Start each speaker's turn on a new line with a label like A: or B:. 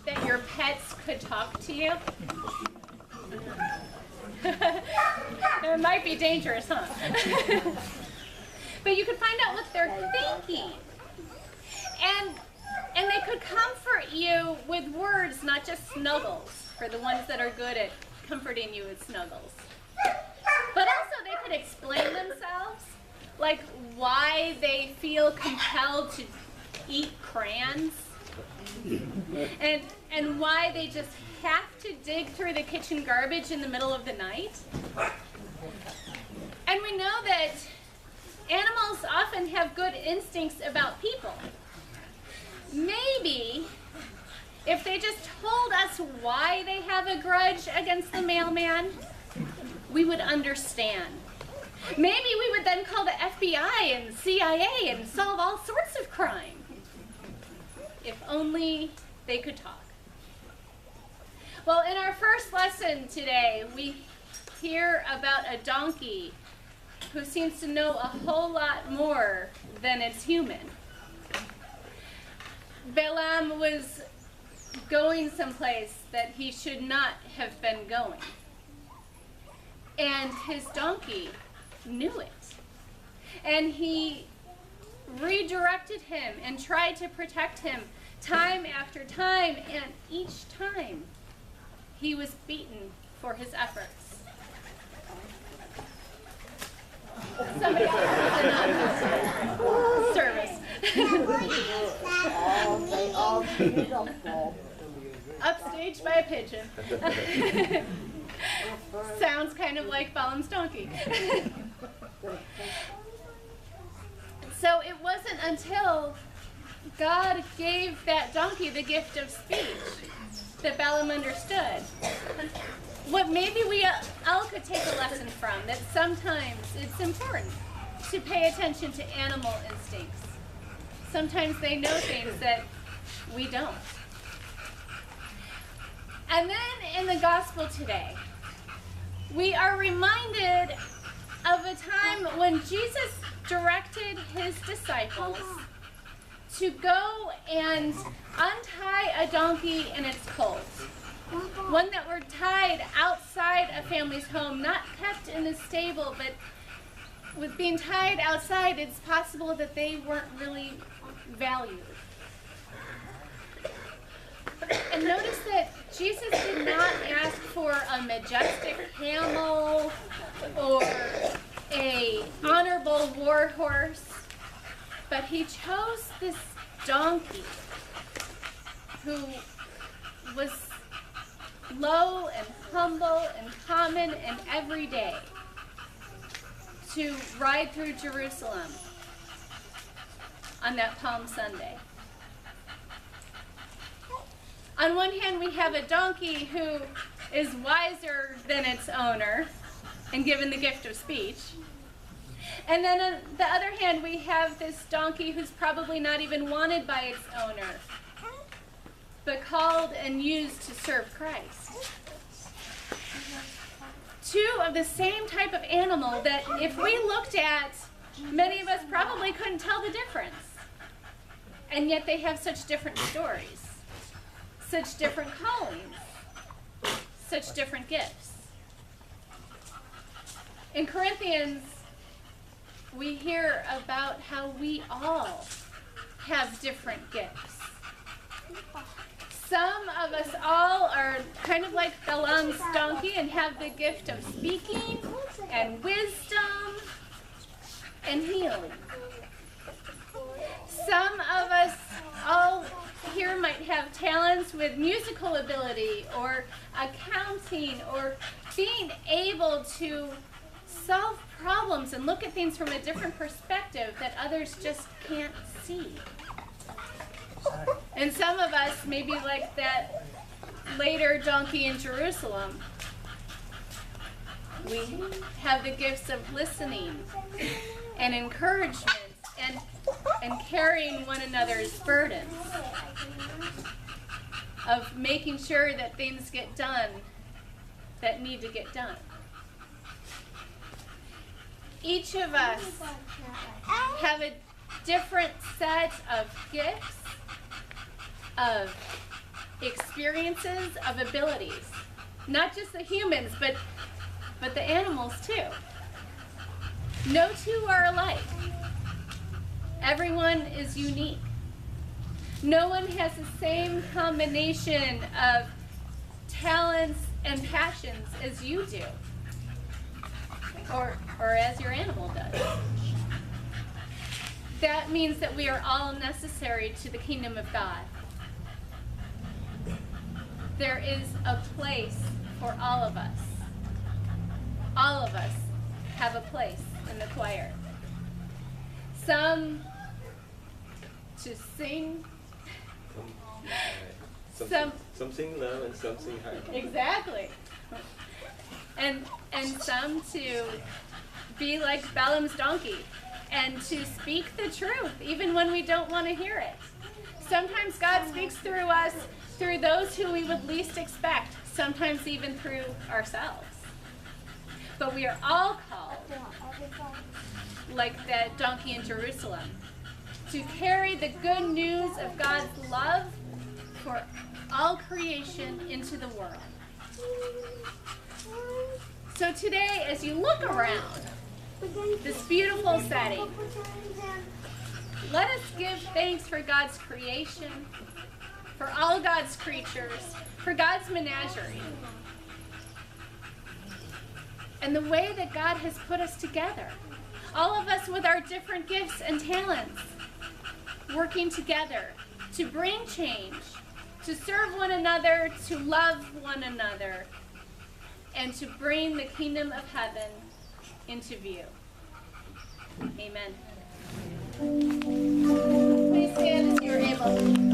A: that your pets could talk to you? It might be dangerous, huh? But you could find out what they're thinking. And they could comfort you with words, not just snuggles, for the ones that are good at comforting you with snuggles. But also they could explain themselves, like why they feel compelled to eat crayons, and why they just have to dig through the kitchen garbage in the middle of the night. And we know that animals often have good instincts about people. Maybe if they just told us why they have a grudge against the mailman, we would understand. Maybe we would then call the FBI and CIA and solve all sorts of crime. If only they could talk. Well, in our first lesson today, we hear about a donkey who seems to know a whole lot more than its human. Balaam was going someplace that he should not have been going. And his donkey knew it. And he redirected him and tried to protect him time after time, and each time he was beaten for his efforts. Somebody else is in service. Upstaged by a pigeon. Sounds kind of like Balaam's donkey. So it wasn't until God gave that donkey the gift of speech that Balaam understood. What maybe we all could take a lesson from, that sometimes it's important to pay attention to animal instincts. Sometimes they know things that we don't. And then in the gospel today, we are reminded of a time when Jesus directed his disciples to go and untie a donkey and its colt. One that were tied outside a family's home, not kept in the stable, but with being tied outside, it's possible that they weren't really valued. And notice that Jesus did not ask for a majestic camel or a honorable war horse, but he chose this donkey who was low and humble and common and everyday to ride through Jerusalem on that Palm Sunday. On one hand, we have a donkey who is wiser than its owner and given the gift of speech. And then on the other hand, we have this donkey who's probably not even wanted by its owner, but called and used to serve Christ. Two of the same type of animal that if we looked at, many of us probably couldn't tell the difference. And yet they have such different stories, such different callings, such different gifts. In Corinthians, we hear about how we all have different gifts. Some of us all are kind of like Balaam's donkey and have the gift of speaking and wisdom and healing. Some of us all here might have talents with musical ability or accounting or being able to solve problems and look at things from a different perspective that others just can't see. And some of us, maybe like that later donkey in Jerusalem, we have the gifts of listening and encouragement and carrying one another's burdens, of making sure that things get done that need to get done. Each of us have a different set of gifts, of experiences, of abilities. Not just the humans, but the animals too. No two are alike. Everyone is unique. No one has the same combination of talents and passions as you do, or as your animal does. That means that we are all necessary to the kingdom of God. There is a place for all of us. All of us have a place in the choir. Some to sing. Some
B: sing low and some sing high.
A: Exactly. And some to be like Balaam's donkey and to speak the truth even when we don't want to hear it. Sometimes God speaks through us, through those who we would least expect, sometimes even through ourselves. But we are all called, like that donkey in Jerusalem, to carry the good news of God's love for all creation into the world. So today, as you look around this beautiful setting, let us give thanks for God's creation, for all God's creatures, for God's menagerie, and the way that God has put us together. All of us with our different gifts and talents, working together to bring change, to serve one another, to love one another, and to bring the kingdom of heaven into view. Amen. Please stand as you are able.